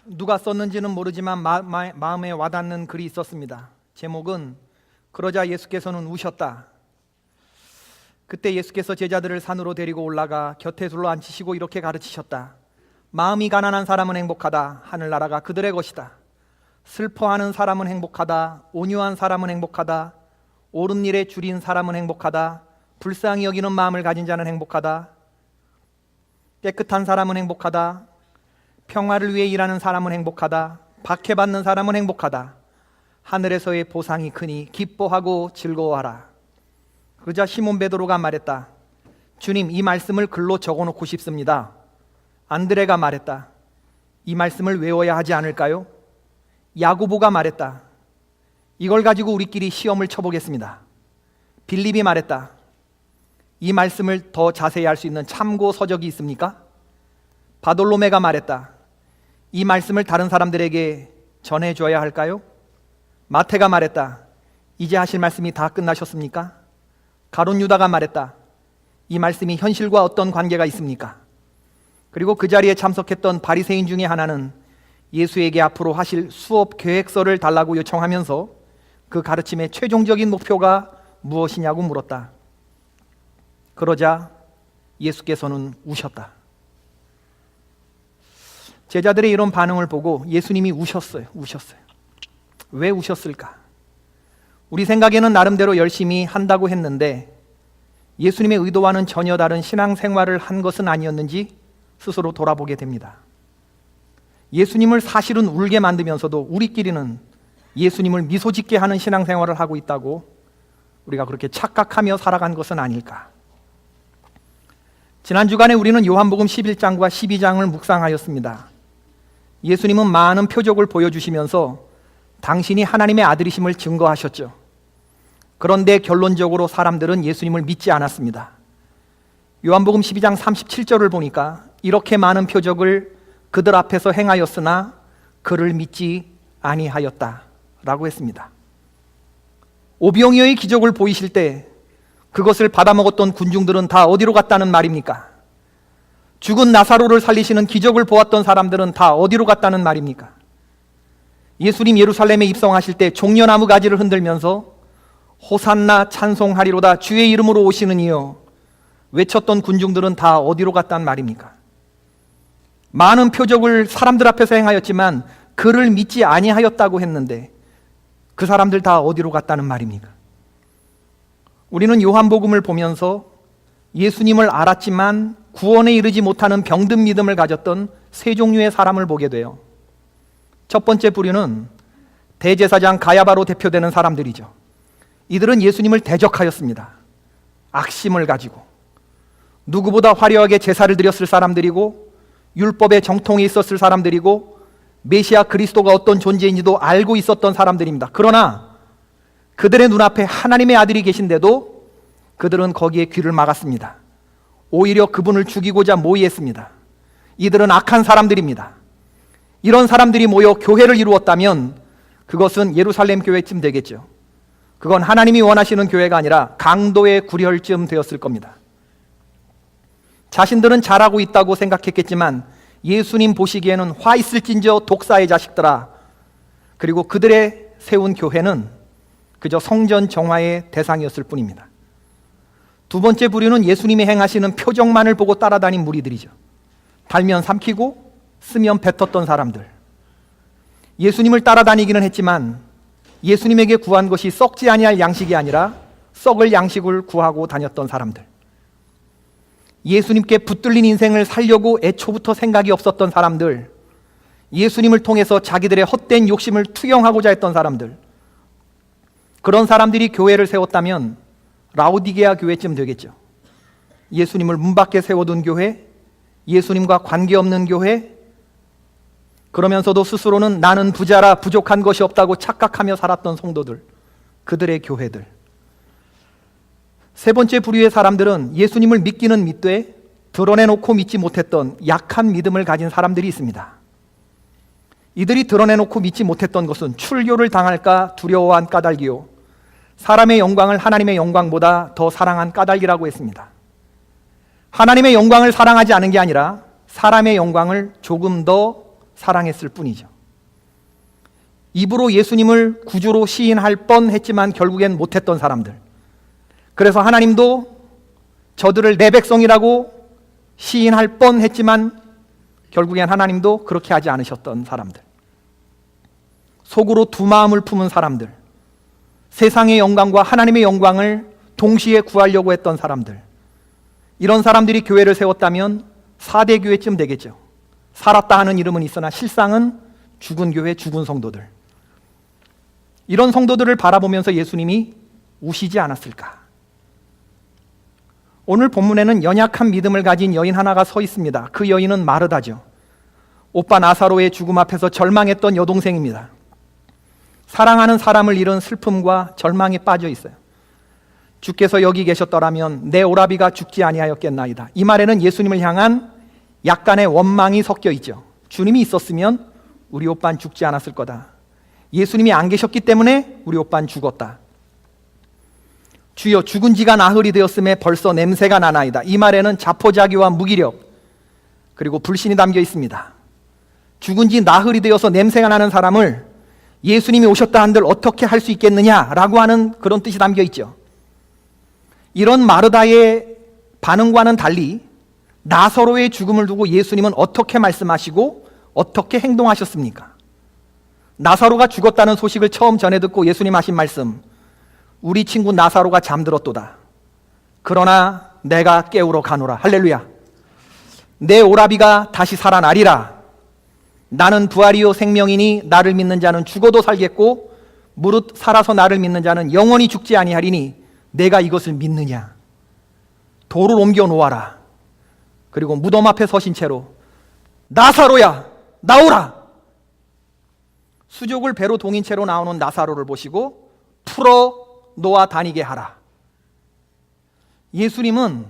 누가 썼는지는 모르지만 마음에 와닿는 글이 있었습니다. 제목은 그러자 예수께서는 우셨다. 그때 예수께서 제자들을 산으로 데리고 올라가 곁에 둘러앉히시고 이렇게 가르치셨다. 마음이 가난한 사람은 행복하다. 하늘나라가 그들의 것이다. 슬퍼하는 사람은 행복하다. 온유한 사람은 행복하다. 옳은 일에 줄인 사람은 행복하다. 불쌍히 여기는 마음을 가진 자는 행복하다. 깨끗한 사람은 행복하다. 평화를 위해 일하는 사람은 행복하다. 박해받는 사람은 행복하다. 하늘에서의 보상이 크니 기뻐하고 즐거워하라. 그러자 시몬 베드로가 말했다. 주님, 이 말씀을 글로 적어놓고 싶습니다. 안드레가 말했다. 이 말씀을 외워야 하지 않을까요? 야고보가 말했다. 이걸 가지고 우리끼리 시험을 쳐보겠습니다. 빌립이 말했다. 이 말씀을 더 자세히 알 수 있는 참고 서적이 있습니까? 바돌로메가 말했다. 이 말씀을 다른 사람들에게 전해줘야 할까요? 마태가 말했다. 이제 하실 말씀이 다 끝나셨습니까? 가룟 유다가 말했다. 이 말씀이 현실과 어떤 관계가 있습니까? 그리고 그 자리에 참석했던 바리새인 중에 하나는 예수에게 앞으로 하실 수업 계획서를 달라고 요청하면서 그 가르침의 최종적인 목표가 무엇이냐고 물었다. 그러자 예수께서는 우셨다. 제자들의 이런 반응을 보고 예수님이 우셨어요. 왜 우셨을까? 우리 생각에는 나름대로 열심히 한다고 했는데 예수님의 의도와는 전혀 다른 신앙생활을 한 것은 아니었는지 스스로 돌아보게 됩니다. 예수님을 사실은 울게 만들면서도 우리끼리는 예수님을 미소 짓게 하는 신앙생활을 하고 있다고 우리가 그렇게 착각하며 살아간 것은 아닐까? 지난 주간에 우리는 요한복음 11장과 12장을 묵상하였습니다. 예수님은 많은 표적을 보여주시면서 당신이 하나님의 아들이심을 증거하셨죠. 그런데 결론적으로 사람들은 예수님을 믿지 않았습니다. 요한복음 12장 37절을 보니까 이렇게 많은 표적을 그들 앞에서 행하였으나 그를 믿지 아니하였다 라고 했습니다. 오병이어의 기적을 보이실 때 그것을 받아먹었던 군중들은 다 어디로 갔다는 말입니까? 죽은 나사로를 살리시는 기적을 보았던 사람들은 다 어디로 갔다는 말입니까? 예수님 예루살렘에 입성하실 때 종려나무 가지를 흔들면서 호산나 찬송하리로다 주의 이름으로 오시는 이여 외쳤던 군중들은 다 어디로 갔단 말입니까? 많은 표적을 사람들 앞에서 행하였지만 그를 믿지 아니하였다고 했는데 그 사람들 다 어디로 갔다는 말입니까? 우리는 요한복음을 보면서 예수님을 알았지만 구원에 이르지 못하는 병든 믿음을 가졌던 세 종류의 사람을 보게 돼요. 첫 번째 부류는 대제사장 가야바로 대표되는 사람들이죠. 이들은 예수님을 대적하였습니다. 악심을 가지고 누구보다 화려하게 제사를 드렸을 사람들이고 율법의 정통에 있었을 사람들이고 메시아 그리스도가 어떤 존재인지도 알고 있었던 사람들입니다. 그러나 그들의 눈앞에 하나님의 아들이 계신데도 그들은 거기에 귀를 막았습니다. 오히려 그분을 죽이고자 모의했습니다. 이들은 악한 사람들입니다. 이런 사람들이 모여 교회를 이루었다면 그것은 예루살렘 교회쯤 되겠죠. 그건 하나님이 원하시는 교회가 아니라 강도의 구렬쯤 되었을 겁니다. 자신들은 잘하고 있다고 생각했겠지만 예수님 보시기에는 화 있을진저 독사의 자식들아. 그리고 그들의 세운 교회는 그저 성전 정화의 대상이었을 뿐입니다. 두 번째 부류는 예수님이 행하시는 표적만을 보고 따라다닌 무리들이죠. 달면 삼키고 쓰면 뱉었던 사람들. 예수님을 따라다니기는 했지만 예수님에게 구한 것이 썩지 아니할 양식이 아니라 썩을 양식을 구하고 다녔던 사람들. 예수님께 붙들린 인생을 살려고 애초부터 생각이 없었던 사람들. 예수님을 통해서 자기들의 헛된 욕심을 투영하고자 했던 사람들. 그런 사람들이 교회를 세웠다면 라오디게아 교회쯤 되겠죠. 예수님을 문 밖에 세워둔 교회, 예수님과 관계없는 교회, 그러면서도 스스로는 나는 부자라 부족한 것이 없다고 착각하며 살았던 성도들, 그들의 교회들. 세 번째 부류의 사람들은 예수님을 믿기는 믿되 드러내놓고 믿지 못했던 약한 믿음을 가진 사람들이 있습니다. 이들이 드러내놓고 믿지 못했던 것은 출교를 당할까 두려워한 까닭이요 사람의 영광을 하나님의 영광보다 더 사랑한 까닭이라고 했습니다. 하나님의 영광을 사랑하지 않은 게 아니라 사람의 영광을 조금 더 사랑했을 뿐이죠. 입으로 예수님을 구주로 시인할 뻔했지만 결국엔 못했던 사람들. 그래서 하나님도 저들을 내 백성이라고 시인할 뻔했지만 결국엔 하나님도 그렇게 하지 않으셨던 사람들. 속으로 두 마음을 품은 사람들. 세상의 영광과 하나님의 영광을 동시에 구하려고 했던 사람들. 이런 사람들이 교회를 세웠다면 4대 교회쯤 되겠죠. 살았다 하는 이름은 있으나 실상은 죽은 교회, 죽은 성도들. 이런 성도들을 바라보면서 예수님이 우시지 않았을까? 오늘 본문에는 연약한 믿음을 가진 여인 하나가 서 있습니다. 그 여인은 마르다죠. 오빠 나사로의 죽음 앞에서 절망했던 여동생입니다. 사랑하는 사람을 잃은 슬픔과 절망에 빠져 있어요. 주께서 여기 계셨더라면 내 오라비가 죽지 아니하였겠나이다. 이 말에는 예수님을 향한 약간의 원망이 섞여 있죠. 주님이 있었으면 우리 오빠는 죽지 않았을 거다. 예수님이 안 계셨기 때문에 우리 오빠는 죽었다. 주여, 죽은 지가 나흘이 되었음에 벌써 냄새가 나나이다. 이 말에는 자포자기와 무기력 그리고 불신이 담겨 있습니다. 죽은 지 나흘이 되어서 냄새가 나는 사람을 예수님이 오셨다 한들 어떻게 할 수 있겠느냐라고 하는 그런 뜻이 담겨 있죠. 이런 마르다의 반응과는 달리 나사로의 죽음을 두고 예수님은 어떻게 말씀하시고 어떻게 행동하셨습니까? 나사로가 죽었다는 소식을 처음 전해 듣고 예수님 하신 말씀, 우리 친구 나사로가 잠들었도다. 그러나 내가 깨우러 가노라. 할렐루야. 내 오라비가 다시 살아나리라. 나는 부활이요 생명이니 나를 믿는 자는 죽어도 살겠고 무릇 살아서 나를 믿는 자는 영원히 죽지 아니하리니 내가 이것을 믿느냐. 돌을 옮겨 놓아라. 그리고 무덤 앞에 서신 채로 나사로야 나오라. 수족을 배로 동인 채로 나오는 나사로를 보시고 풀어 놓아 다니게 하라. 예수님은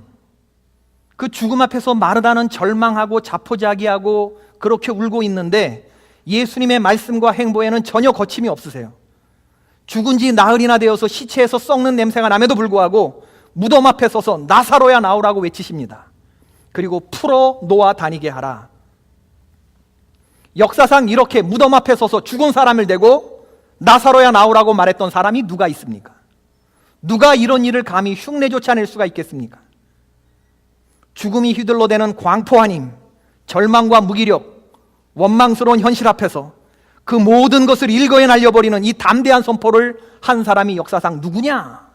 그 죽음 앞에서 마르다는 절망하고 자포자기하고 그렇게 울고 있는데 예수님의 말씀과 행보에는 전혀 거침이 없으세요. 죽은 지 나흘이나 되어서 시체에서 썩는 냄새가 남에도 불구하고 무덤 앞에 서서 나사로야 나오라고 외치십니다. 그리고 풀어 놓아 다니게 하라. 역사상 이렇게 무덤 앞에 서서 죽은 사람을 대고 나사로야 나오라고 말했던 사람이 누가 있습니까? 누가 이런 일을 감히 흉내조차 낼 수가 있겠습니까? 죽음이 휘둘러대는 광포한 힘, 절망과 무기력, 원망스러운 현실 앞에서 그 모든 것을 일거에 날려버리는 이 담대한 선포를 한 사람이 역사상 누구냐?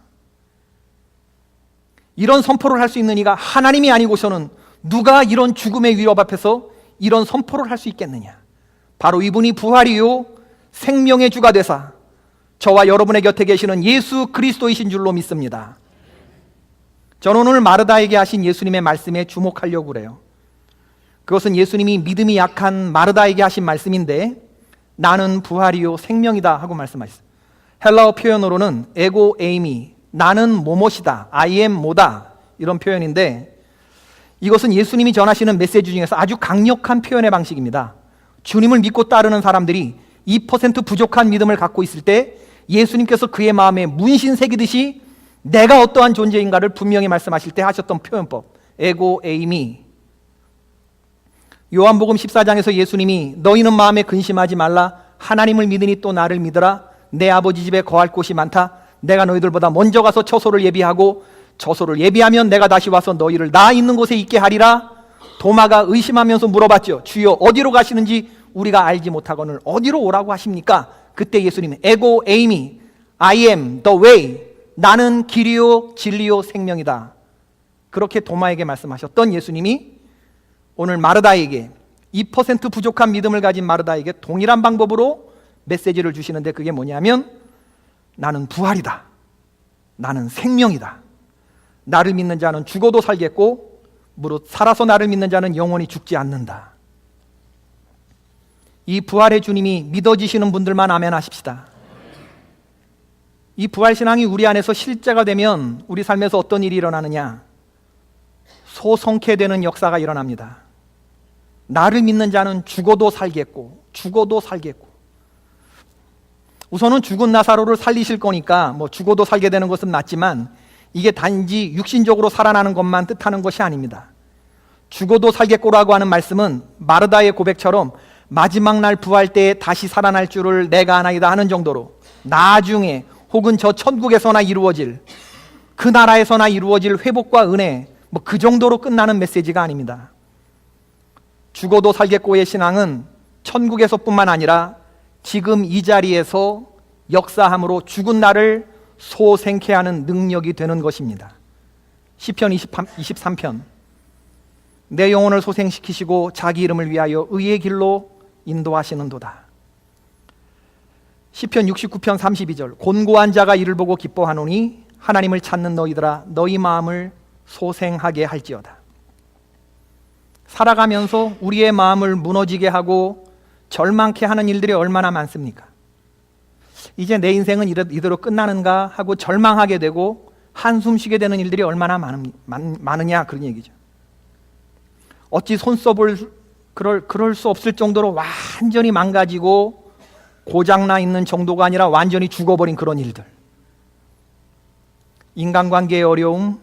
이런 선포를 할 수 있는 이가 하나님이 아니고서는 누가 이런 죽음의 위협 앞에서 이런 선포를 할 수 있겠느냐? 바로 이분이 부활이요 생명의 주가 되사 저와 여러분의 곁에 계시는 예수 그리스도이신 줄로 믿습니다. 저는 오늘 마르다에게 하신 예수님의 말씀에 주목하려고 그래요. 그것은 예수님이 믿음이 약한 마르다에게 하신 말씀인데 나는 부활이요 생명이다 하고 말씀하셨어요. 헬라어 표현으로는 에고 에이미, 나는 뭐뭐이다, I am 뭐다, 이런 표현인데 이것은 예수님이 전하시는 메시지 중에서 아주 강력한 표현의 방식입니다. 주님을 믿고 따르는 사람들이 2% 부족한 믿음을 갖고 있을 때 예수님께서 그의 마음에 문신 새기듯이 내가 어떠한 존재인가를 분명히 말씀하실 때 하셨던 표현법, 에고 에이미. 요한복음 14장에서 예수님이 너희는 마음에 근심하지 말라, 하나님을 믿으니 또 나를 믿으라. 내 아버지 집에 거할 곳이 많다. 내가 너희들보다 먼저 가서 처소를 예비하고 처소를 예비하면 내가 다시 와서 너희를 나 있는 곳에 있게 하리라. 도마가 의심하면서 물어봤죠. 주여 어디로 가시는지 우리가 알지 못하거늘 어디로 오라고 하십니까? 그때 예수님은 에고 에이미, I am the way, 나는 길이요 진리요 생명이다. 그렇게 도마에게 말씀하셨던 예수님이 오늘 마르다에게 2% 부족한 믿음을 가진 마르다에게 동일한 방법으로 메시지를 주시는데 그게 뭐냐면 나는 부활이다. 나는 생명이다. 나를 믿는 자는 죽어도 살겠고 무릇 살아서 나를 믿는 자는 영원히 죽지 않는다. 이 부활의 주님이 믿어지시는 분들만 아멘 하십시다. 이 부활신앙이 우리 안에서 실제가 되면 우리 삶에서 어떤 일이 일어나느냐? 소성케되는 역사가 일어납니다. 나를 믿는 자는 죽어도 살겠고 죽어도 살겠고. 우선은 죽은 나사로를 살리실 거니까 뭐 죽어도 살게 되는 것은 맞지만 이게 단지 육신적으로 살아나는 것만 뜻하는 것이 아닙니다. 죽어도 살겠고라고 하는 말씀은 마르다의 고백처럼 마지막 날 부활 때에 다시 살아날 줄을 내가 아나이다 하는 정도로 나중에 혹은 저 천국에서나 이루어질, 그 나라에서나 이루어질 회복과 은혜, 그 정도로 끝나는 메시지가 아닙니다. 죽어도 살겠고의 신앙은 천국에서뿐만 아니라 지금 이 자리에서 역사함으로 죽은 나를 소생케 하는 능력이 되는 것입니다. 시편 23편, 내 영혼을 소생시키시고 자기 이름을 위하여 의의 길로 인도하시는도다. 시편 69편 32절, 곤고한 자가 이를 보고 기뻐하노니 하나님을 찾는 너희들아 너희 마음을 소생하게 할지어다. 살아가면서 우리의 마음을 무너지게 하고 절망케 하는 일들이 얼마나 많습니까? 이제 내 인생은 이대로 끝나는가 하고 절망하게 되고 한숨 쉬게 되는 일들이 얼마나 많으냐, 그런 얘기죠. 어찌 손써볼 그럴 수 없을 정도로 완전히 망가지고 고장나 있는 정도가 아니라 완전히 죽어버린 그런 일들. 인간관계의 어려움,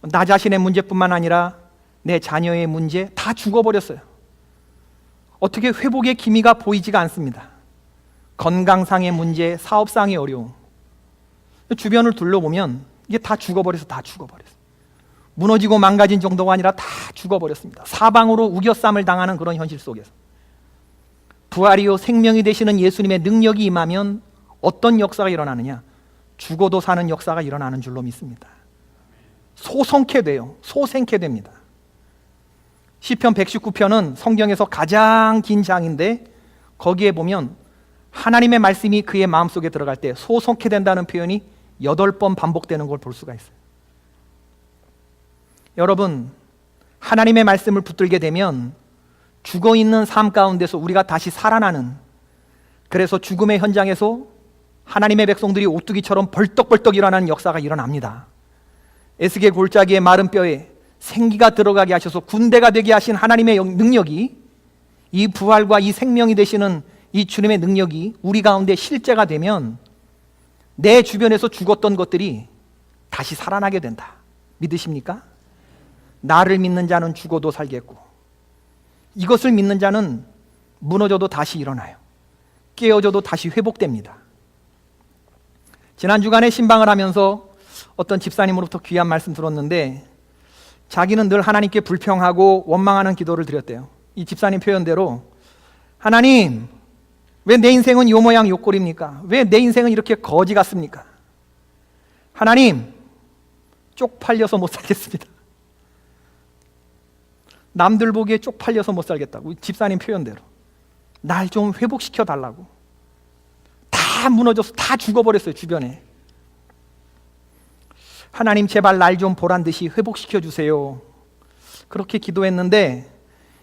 나 자신의 문제뿐만 아니라 내 자녀의 문제 다 죽어버렸어요. 어떻게 회복의 기미가 보이지가 않습니다. 건강상의 문제, 사업상의 어려움, 주변을 둘러보면 이게 다 죽어버렸어요. 다 죽어버렸어요. 무너지고 망가진 정도가 아니라 다 죽어버렸습니다. 사방으로 우겨쌈을 당하는 그런 현실 속에서 부활이요 생명이 되시는 예수님의 능력이 임하면 어떤 역사가 일어나느냐? 죽어도 사는 역사가 일어나는 줄로 믿습니다. 소성케 돼요. 소생케 됩니다. 시편 119편은 성경에서 가장 긴 장인데 거기에 보면 하나님의 말씀이 그의 마음속에 들어갈 때 소성케 된다는 표현이 8번 반복되는 걸 볼 수가 있어요. 여러분, 하나님의 말씀을 붙들게 되면 죽어있는 삶 가운데서 우리가 다시 살아나는, 그래서 죽음의 현장에서 하나님의 백성들이 오뚜기처럼 벌떡벌떡 일어나는 역사가 일어납니다. 에스겔 골짜기의 마른 뼈에 생기가 들어가게 하셔서 군대가 되게 하신 하나님의 능력이, 이 부활과 이 생명이 되시는 이 주님의 능력이 우리 가운데 실제가 되면 내 주변에서 죽었던 것들이 다시 살아나게 된다. 믿으십니까? 나를 믿는 자는 죽어도 살겠고, 이것을 믿는 자는 무너져도 다시 일어나요. 깨어져도 다시 회복됩니다. 지난 주간에 신방을 하면서 어떤 집사님으로부터 귀한 말씀 들었는데, 자기는 늘 하나님께 불평하고 원망하는 기도를 드렸대요. 이 집사님 표현대로, 하나님, 왜 내 인생은 요 모양 요 꼴입니까? 왜 내 인생은 이렇게 거지 같습니까? 하나님, 쪽팔려서 못 살겠습니다. 남들 보기에 쪽팔려서 못 살겠다고, 집사님 표현대로 날 좀 회복시켜 달라고. 다 무너져서 다 죽어버렸어요. 주변에. 하나님 제발 날 좀 보란 듯이 회복시켜 주세요. 그렇게 기도했는데,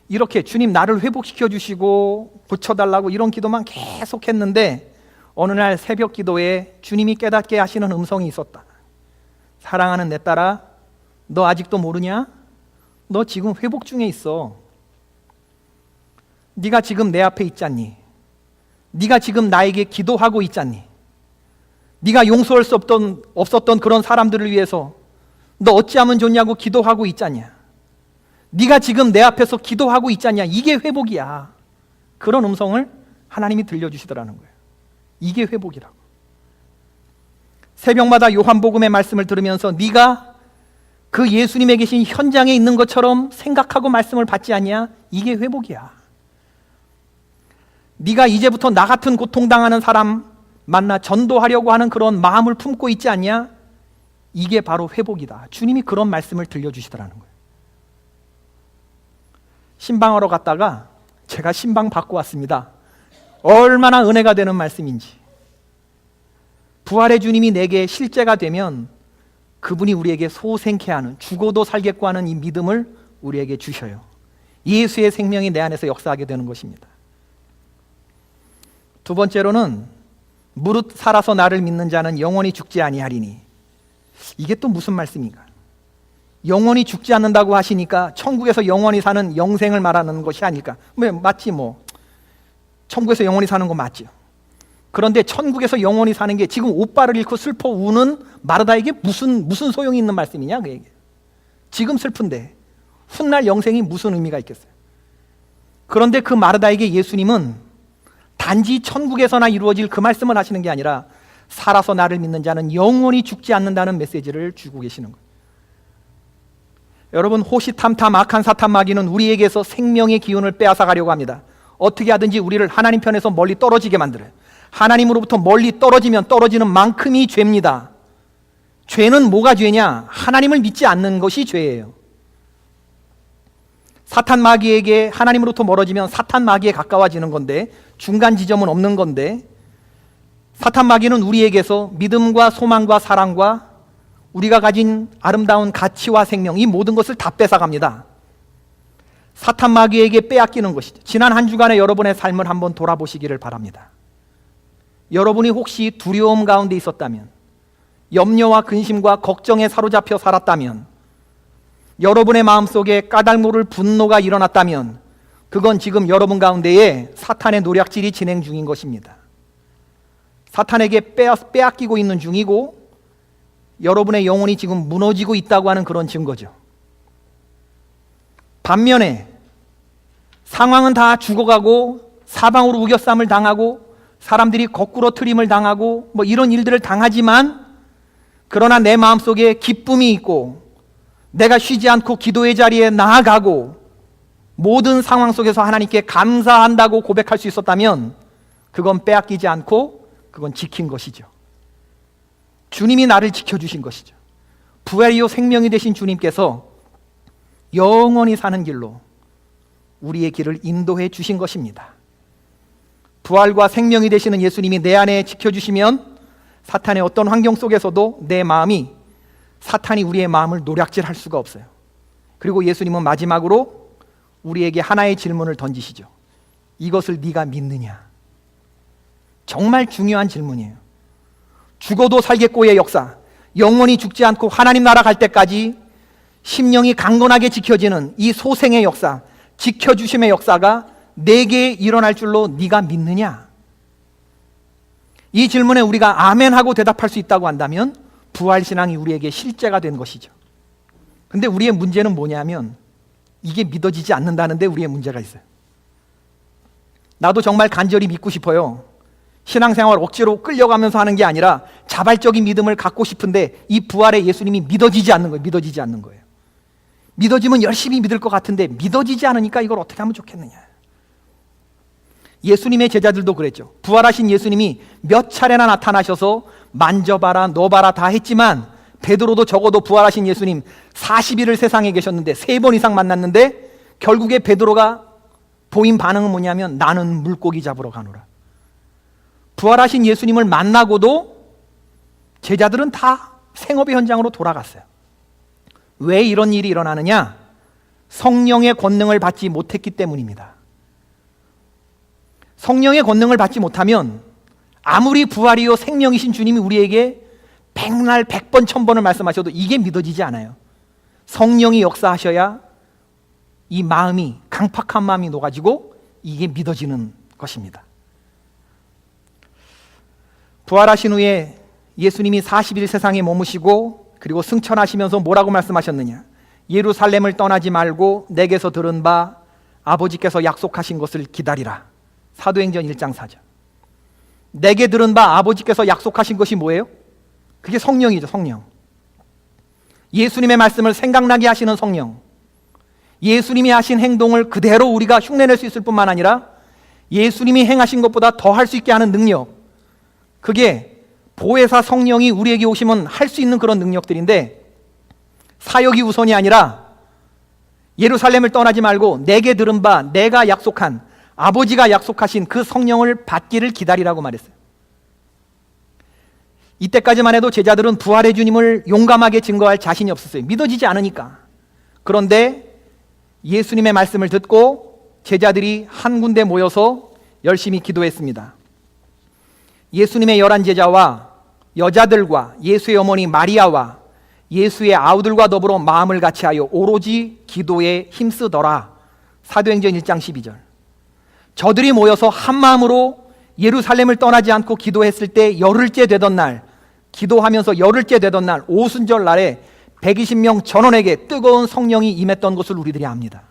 이렇게 주님 나를 회복시켜 주시고 고쳐달라고 이런 기도만 계속 했는데, 어느 날 새벽 기도에 주님이 깨닫게 하시는 음성이 있었다. 사랑하는 내 딸아, 너 아직도 모르냐? 너 지금 회복 중에 있어. 네가 지금 내 앞에 있잖니. 네가 지금 나에게 기도하고 있잖니. 네가 용서할 수 없었던 그런 사람들을 위해서 너 어찌하면 좋냐고 기도하고 있잖냐. 네가 지금 내 앞에서 기도하고 있잖냐. 이게 회복이야. 그런 음성을 하나님이 들려주시더라는 거예요. 이게 회복이라고. 새벽마다 요한복음의 말씀을 들으면서 네가 그 예수님에 계신 현장에 있는 것처럼 생각하고 말씀을 받지 않냐? 이게 회복이야. 네가 이제부터 나 같은 고통당하는 사람 만나 전도하려고 하는 그런 마음을 품고 있지 않냐? 이게 바로 회복이다. 주님이 그런 말씀을 들려주시더라는 거예요. 신방하러 갔다가 제가 신방 받고 왔습니다. 얼마나 은혜가 되는 말씀인지. 부활의 주님이 내게 실제가 되면 그분이 우리에게 소생케 하는, 죽어도 살겠고 하는 이 믿음을 우리에게 주셔요. 예수의 생명이 내 안에서 역사하게 되는 것입니다. 두 번째로는 무릇 살아서 나를 믿는 자는 영원히 죽지 아니하리니. 이게 또 무슨 말씀인가? 영원히 죽지 않는다고 하시니까 천국에서 영원히 사는 영생을 말하는 것이 아닐까? 맞지 뭐. 천국에서 영원히 사는 거 맞죠. 그런데 천국에서 영원히 사는 게 지금 오빠를 잃고 슬퍼 우는 마르다에게 무슨 소용이 있는 말씀이냐 그에게. 지금 슬픈데 훗날 영생이 무슨 의미가 있겠어요? 그런데 그 마르다에게 예수님은 단지 천국에서나 이루어질 그 말씀을 하시는 게 아니라 살아서 나를 믿는 자는 영원히 죽지 않는다는 메시지를 주고 계시는 거예요. 여러분, 호시탐탐 악한 사탄 마귀는 우리에게서 생명의 기운을 빼앗아 가려고 합니다. 어떻게 하든지 우리를 하나님 편에서 멀리 떨어지게 만들어요. 하나님으로부터 멀리 떨어지면 떨어지는 만큼이 죄입니다. 죄는 뭐가 죄냐? 하나님을 믿지 않는 것이 죄예요. 사탄 마귀에게 하나님으로부터 멀어지면 사탄 마귀에 가까워지는 건데, 중간 지점은 없는 건데, 사탄 마귀는 우리에게서 믿음과 소망과 사랑과 우리가 가진 아름다운 가치와 생명, 이 모든 것을 다 뺏어갑니다. 사탄 마귀에게 빼앗기는 것이죠. 지난 한 주간의 여러분의 삶을 한번 돌아보시기를 바랍니다. 여러분이 혹시 두려움 가운데 있었다면, 염려와 근심과 걱정에 사로잡혀 살았다면, 여러분의 마음속에 까닭 모를 분노가 일어났다면, 그건 지금 여러분 가운데에 사탄의 노략질이 진행 중인 것입니다. 사탄에게 빼앗기고 있는 중이고, 여러분의 영혼이 지금 무너지고 있다고 하는 그런 증거죠. 반면에 상황은 다 죽어가고 사방으로 우겨쌈을 당하고 사람들이 거꾸로 트림을 당하고 뭐 이런 일들을 당하지만, 그러나 내 마음속에 기쁨이 있고 내가 쉬지 않고 기도의 자리에 나아가고 모든 상황 속에서 하나님께 감사한다고 고백할 수 있었다면, 그건 빼앗기지 않고 그건 지킨 것이죠. 주님이 나를 지켜주신 것이죠. 부활이요 생명이 되신 주님께서 영원히 사는 길로 우리의 길을 인도해 주신 것입니다. 부활과 생명이 되시는 예수님이 내 안에 지켜주시면 사탄의 어떤 환경 속에서도 내 마음이, 사탄이 우리의 마음을 노략질할 수가 없어요. 그리고 예수님은 마지막으로 우리에게 하나의 질문을 던지시죠. 이것을 네가 믿느냐? 정말 중요한 질문이에요. 죽어도 살겠고의 역사, 영원히 죽지 않고 하나님 나라 갈 때까지 심령이 강건하게 지켜지는 이 소생의 역사, 지켜주심의 역사가 내게 일어날 줄로 네가 믿느냐? 이 질문에 우리가 아멘 하고 대답할 수 있다고 한다면 부활신앙이 우리에게 실제가 된 것이죠. 근데 우리의 문제는 뭐냐면, 이게 믿어지지 않는다는데 우리의 문제가 있어요. 나도 정말 간절히 믿고 싶어요. 신앙생활 억지로 끌려가면서 하는 게 아니라 자발적인 믿음을 갖고 싶은데 이 부활의 예수님이 믿어지지 않는 거예요. 믿어지지 않는 거예요. 믿어지면 열심히 믿을 것 같은데 믿어지지 않으니까 이걸 어떻게 하면 좋겠느냐. 예수님의 제자들도 그랬죠. 부활하신 예수님이 몇 차례나 나타나셔서 만져봐라, 넣어봐라 다 했지만, 베드로도 적어도 부활하신 예수님 40일을 세상에 계셨는데 3번 이상 만났는데, 결국에 베드로가 보인 반응은 뭐냐면 나는 물고기 잡으러 가노라. 부활하신 예수님을 만나고도 제자들은 다 생업의 현장으로 돌아갔어요. 왜 이런 일이 일어나느냐? 성령의 권능을 받지 못했기 때문입니다. 성령의 권능을 받지 못하면 아무리 부활이요 생명이신 주님이 우리에게 100날 100번 1000번을 말씀하셔도 이게 믿어지지 않아요. 성령이 역사하셔야 이 마음이, 강팍한 마음이 녹아지고 이게 믿어지는 것입니다. 부활하신 후에 예수님이 40일 세상에 머무시고 그리고 승천하시면서 뭐라고 말씀하셨느냐? 예루살렘을 떠나지 말고 내게서 들은 바 아버지께서 약속하신 것을 기다리라. 사도행전 1장 4절. 내게 들은 바 아버지께서 약속하신 것이 뭐예요? 그게 성령이죠. 성령. 예수님의 말씀을 생각나게 하시는 성령. 예수님이 하신 행동을 그대로 우리가 흉내낼 수 있을 뿐만 아니라 예수님이 행하신 것보다 더 할 수 있게 하는 능력, 그게 보혜사 성령이 우리에게 오시면 할 수 있는 그런 능력들인데, 사역이 우선이 아니라 예루살렘을 떠나지 말고 내게 들은 바, 내가 약속한, 아버지가 약속하신 그 성령을 받기를 기다리라고 말했어요. 이때까지만 해도 제자들은 부활의 주님을 용감하게 증거할 자신이 없었어요. 믿어지지 않으니까. 그런데 예수님의 말씀을 듣고 제자들이 한 군데 모여서 열심히 기도했습니다. 예수님의 11제자와 여자들과 예수의 어머니 마리아와 예수의 아우들과 더불어 마음을 같이하여 오로지 기도에 힘쓰더라. 사도행전 1장 12절. 저들이 모여서 한 마음으로 예루살렘을 떠나지 않고 기도했을 때 열흘째 되던 날, 기도하면서 열흘째 되던 날, 오순절 날에 120명 전원에게 뜨거운 성령이 임했던 것을 우리들이 압니다.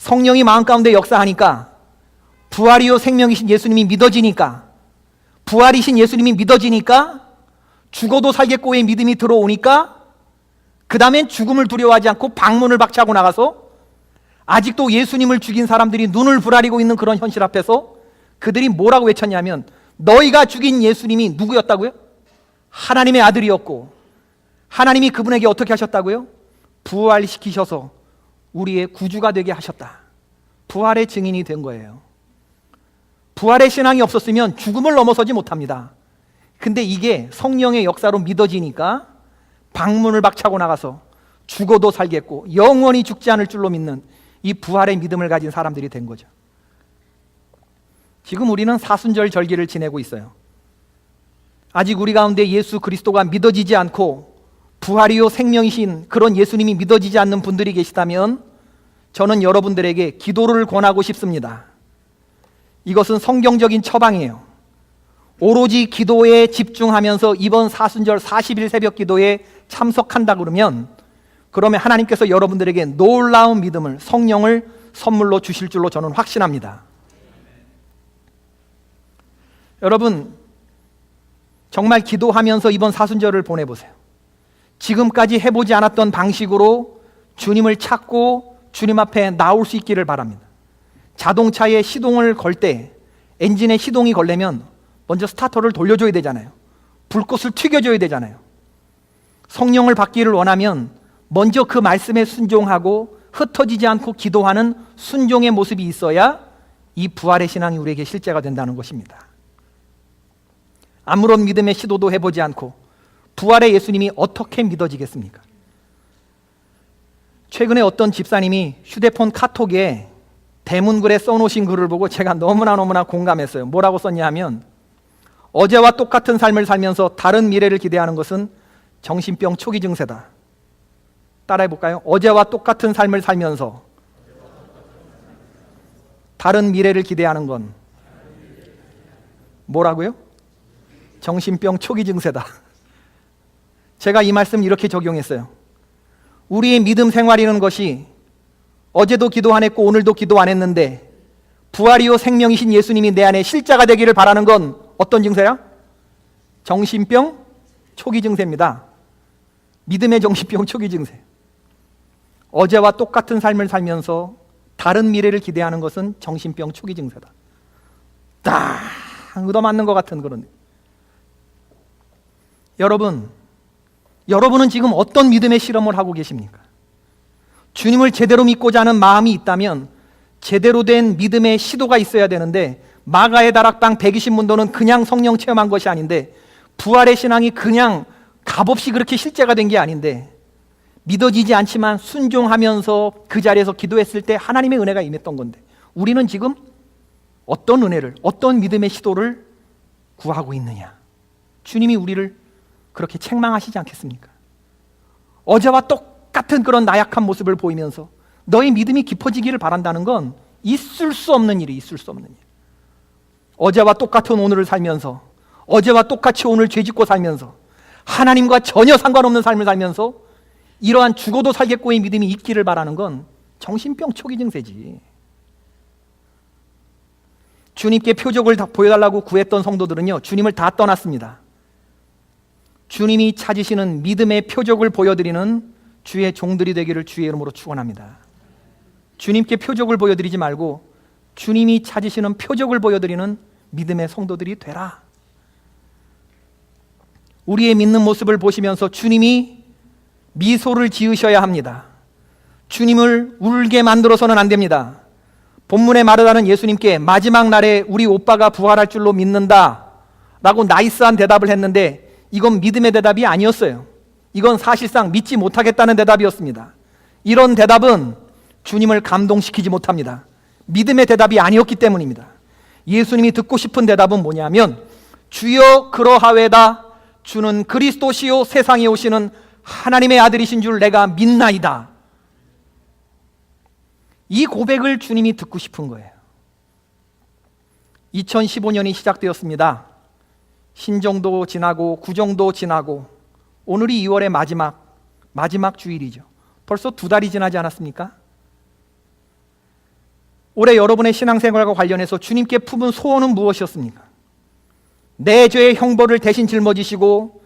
성령이 마음 가운데 역사하니까, 부활이요 생명이신 예수님이 믿어지니까, 부활이신 예수님이 믿어지니까, 죽어도 살겠고의 믿음이 들어오니까, 그 다음엔 죽음을 두려워하지 않고 방문을 박차고 나가서 아직도 예수님을 죽인 사람들이 눈을 부라리고 있는 그런 현실 앞에서 그들이 뭐라고 외쳤냐면, 너희가 죽인 예수님이 누구였다고요? 하나님의 아들이었고, 하나님이 그분에게 어떻게 하셨다고요? 부활시키셔서 우리의 구주가 되게 하셨다. 부활의 증인이 된 거예요. 부활의 신앙이 없었으면 죽음을 넘어서지 못합니다. 근데 이게 성령의 역사로 믿어지니까 방문을 박차고 나가서 죽어도 살겠고 영원히 죽지 않을 줄로 믿는 이 부활의 믿음을 가진 사람들이 된 거죠. 지금 우리는 사순절 절기를 지내고 있어요. 아직 우리 가운데 예수 그리스도가 믿어지지 않고 부활이요 생명이신 그런 예수님이 믿어지지 않는 분들이 계시다면 저는 여러분들에게 기도를 권하고 싶습니다. 이것은 성경적인 처방이에요. 오로지 기도에 집중하면서 이번 사순절 40일 새벽 기도에 참석한다 그러면 하나님께서 여러분들에게 놀라운 믿음을, 성령을 선물로 주실 줄로 저는 확신합니다. 여러분, 정말 기도하면서 이번 사순절을 보내보세요. 지금까지 해보지 않았던 방식으로 주님을 찾고 주님 앞에 나올 수 있기를 바랍니다. 자동차에 시동을 걸 때 엔진에 시동이 걸려면 먼저 스타터를 돌려줘야 되잖아요. 불꽃을 튀겨줘야 되잖아요. 성령을 받기를 원하면 먼저 그 말씀에 순종하고 흩어지지 않고 기도하는 순종의 모습이 있어야 이 부활의 신앙이 우리에게 실제가 된다는 것입니다. 아무런 믿음의 시도도 해보지 않고 부활의 예수님이 어떻게 믿어지겠습니까? 최근에 어떤 집사님이 휴대폰 카톡에 대문글에 써놓으신 글을 보고 제가 너무나 공감했어요. 뭐라고 썼냐 하면, 어제와 똑같은 삶을 살면서 다른 미래를 기대하는 것은 정신병 초기 증세다. 따라해 볼까요? 어제와 똑같은 삶을 살면서 다른 미래를 기대하는 건 뭐라고요? 정신병 초기 증세다. 제가 이 말씀 이렇게 적용했어요. 우리의 믿음 생활이라는 것이 어제도 기도 안 했고 오늘도 기도 안 했는데 부활이요 생명이신 예수님이 내 안에 실자가 되기를 바라는 건 어떤 증세야? 정신병 초기 증세입니다. 믿음의 정신병 초기 증세. 어제와 똑같은 삶을 살면서 다른 미래를 기대하는 것은 정신병 초기 증세다. 딱 얻어맞는 것 같은 그런. 여러분은 지금 어떤 믿음의 실험을 하고 계십니까? 주님을 제대로 믿고자 하는 마음이 있다면 제대로 된 믿음의 시도가 있어야 되는데, 마가의 다락방 120문도는 그냥 성령 체험한 것이 아닌데, 부활의 신앙이 그냥 값없이 그렇게 실제가 된 게 아닌데, 믿어지지 않지만 순종하면서 그 자리에서 기도했을 때 하나님의 은혜가 임했던 건데, 우리는 지금 어떤 은혜를, 어떤 믿음의 시도를 구하고 있느냐? 주님이 우리를 그렇게 책망하시지 않겠습니까? 어제와 똑같은 그런 나약한 모습을 보이면서 너의 믿음이 깊어지기를 바란다는 건 있을 수 없는 일이 있을 수 없는 일. 어제와 똑같은 오늘을 살면서, 어제와 똑같이 오늘 죄짓고 살면서, 하나님과 전혀 상관없는 삶을 살면서 이러한 죽어도 살겠고의 믿음이 있기를 바라는 건 정신병 초기 증세지. 주님께 표적을 다 보여달라고 구했던 성도들은요, 주님을 다 떠났습니다. 주님이 찾으시는 믿음의 표적을 보여드리는 주의 종들이 되기를 주의 이름으로 축원합니다. 주님께 표적을 보여드리지 말고 주님이 찾으시는 표적을 보여드리는 믿음의 성도들이 되라. 우리의 믿는 모습을 보시면서 주님이 미소를 지으셔야 합니다. 주님을 울게 만들어서는 안 됩니다. 본문에 말하는 예수님께 마지막 날에 우리 오빠가 부활할 줄로 믿는다 라고 나이스한 대답을 했는데, 이건 믿음의 대답이 아니었어요. 이건 사실상 믿지 못하겠다는 대답이었습니다. 이런 대답은 주님을 감동시키지 못합니다. 믿음의 대답이 아니었기 때문입니다. 예수님이 듣고 싶은 대답은 뭐냐면, 주여 그러하외다. 주는 그리스도시요 세상에 오시는 하나님의 아들이신 줄 내가 믿나이다. 이 고백을 주님이 듣고 싶은 거예요. 2015년이 시작되었습니다. 신정도 지나고 구정도 지나고 오늘이 2월의 마지막 주일이죠. 벌써 2달이 지나지 않았습니까? 올해 여러분의 신앙생활과 관련해서 주님께 품은 소원은 무엇이었습니까? 내 죄의 형벌을 대신 짊어지시고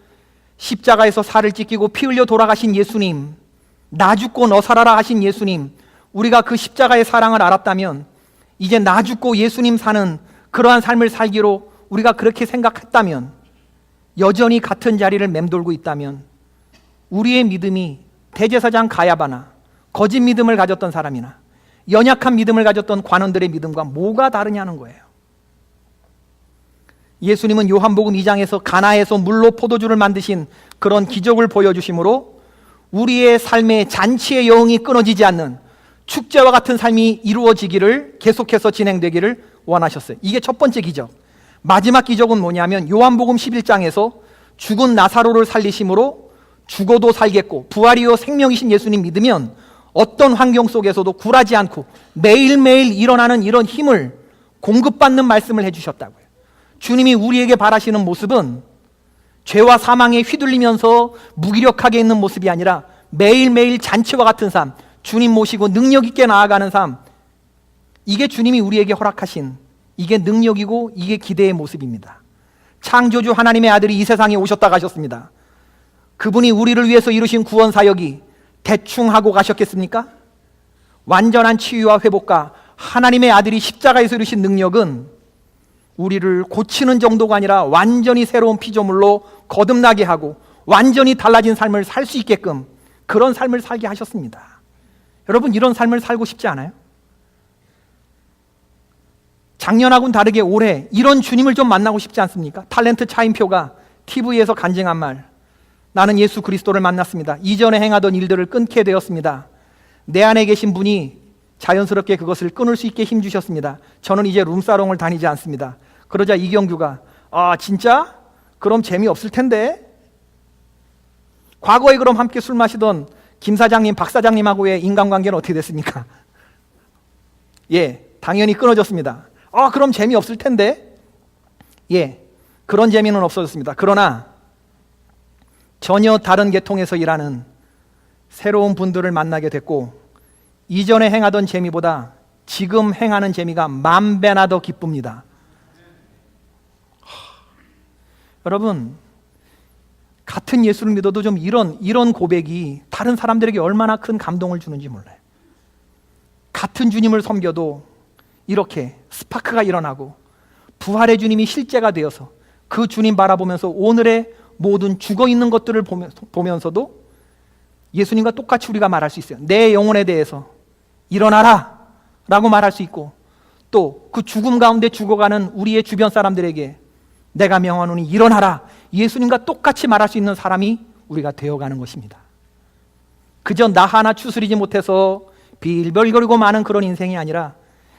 십자가에서 살을 찢기고 피 흘려 돌아가신 예수님, 나 죽고 너 살아라 하신 예수님, 우리가 그 십자가의 사랑을 알았다면 이제 나 죽고 예수님 사는 그러한 삶을 살기로 우리가 그렇게 생각했다면, 여전히 같은 자리를 맴돌고 있다면 우리의 믿음이 대제사장 가야바나 거짓 믿음을 가졌던 사람이나 연약한 믿음을 가졌던 관원들의 믿음과 뭐가 다르냐는 거예요. 예수님은 요한복음 2장에서 가나에서 물로 포도주를 만드신 그런 기적을 보여주심으로 우리의 삶의 잔치의 여흥이 끊어지지 않는 축제와 같은 삶이 이루어지기를, 계속해서 진행되기를 원하셨어요. 이게 첫 번째 기적. 마지막 기적은 뭐냐면 요한복음 11장에서 죽은 나사로를 살리심으로 죽어도 살겠고 부활이요 생명이신 예수님 믿으면 어떤 환경 속에서도 굴하지 않고 매일매일 일어나는 이런 힘을 공급받는 말씀을 해주셨다고요. 주님이 우리에게 바라시는 모습은 죄와 사망에 휘둘리면서 무기력하게 있는 모습이 아니라 매일매일 잔치와 같은 삶, 주님 모시고 능력 있게 나아가는 삶, 이게 주님이 우리에게 허락하신, 이게 능력이고 이게 기대의 모습입니다. 창조주 하나님의 아들이 이 세상에 오셨다 가셨습니다. 그분이 우리를 위해서 이루신 구원 사역이 대충 하고 가셨겠습니까? 완전한 치유와 회복과 하나님의 아들이 십자가에서 이루신 능력은 우리를 고치는 정도가 아니라 완전히 새로운 피조물로 거듭나게 하고 완전히 달라진 삶을 살 수 있게끔 그런 삶을 살게 하셨습니다. 여러분, 이런 삶을 살고 싶지 않아요? 작년하고는 다르게 올해 이런 주님을 좀 만나고 싶지 않습니까? 탤런트 차인표가 TV에서 간증한 말, 나는 예수 그리스도를 만났습니다. 이전에 행하던 일들을 끊게 되었습니다. 내 안에 계신 분이 자연스럽게 그것을 끊을 수 있게 힘주셨습니다. 저는 이제 룸사롱을 다니지 않습니다. 그러자 이경규가, 아 진짜? 그럼 재미없을 텐데? 과거에 그럼 함께 술 마시던 김 사장님, 박 사장님하고의 인간관계는 어떻게 됐습니까? 예, 당연히 끊어졌습니다. 그럼 재미없을 텐데? 예, 그런 재미는 없어졌습니다. 그러나 전혀 다른 계통에서 일하는 새로운 분들을 만나게 됐고, 이전에 행하던 재미보다 지금 행하는 재미가 만 배나 더 기쁩니다. 여러분, 같은 예수를 믿어도 좀 이런 고백이 다른 사람들에게 얼마나 큰 감동을 주는지 몰라요. 같은 주님을 섬겨도 이렇게 스파크가 일어나고 부활의 주님이 실제가 되어서 그 주님 바라보면서 오늘의 모든 죽어있는 것들을 보면서도 예수님과 똑같이 우리가 말할 수 있어요. 내 영혼에 대해서 일어나라 라고 말할 수 있고, 또 그 죽음 가운데 죽어가는 우리의 주변 사람들에게 내가 명하노니 일어나라, 예수님과 똑같이 말할 수 있는 사람이 우리가 되어가는 것입니다. 그저 나 하나 추스리지 못해서 빌벌거리고 마는 그런 인생이 아니라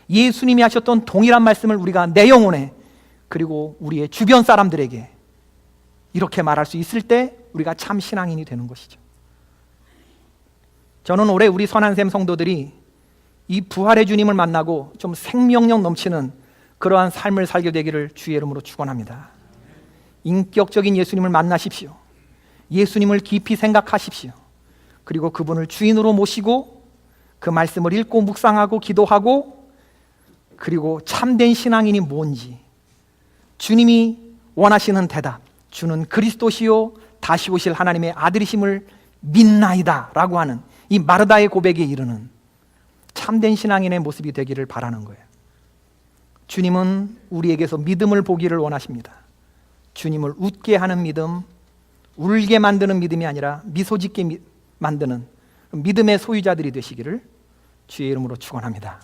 예수님이 하셨던 동일한 말씀을 우리가 내 영혼에, 그리고 우리의 주변 사람들에게 이렇게 말할 수 있을 때 우리가 참 신앙인이 되는 것이죠. 저는 올해 우리 선한샘 성도들이 이 부활의 주님을 만나고 좀 생명력 넘치는 그러한 삶을 살게 되기를 주의 이름으로 축원합니다. 인격적인 예수님을 만나십시오. 예수님을 깊이 생각하십시오. 그리고 그분을 주인으로 모시고 그 말씀을 읽고 묵상하고 기도하고, 그리고 참된 신앙인이 뭔지, 주님이 원하시는 대답, 주는 그리스도시요 다시 오실 하나님의 아들이심을 믿나이다 라고 하는 이 마르다의 고백에 이르는 참된 신앙인의 모습이 되기를 바라는 거예요. 주님은 우리에게서 믿음을 보기를 원하십니다. 주님을 웃게 하는 믿음, 울게 만드는 믿음이 아니라 미소 짓게 만드는 믿음의 소유자들이 되시기를 주의 이름으로 축원합니다.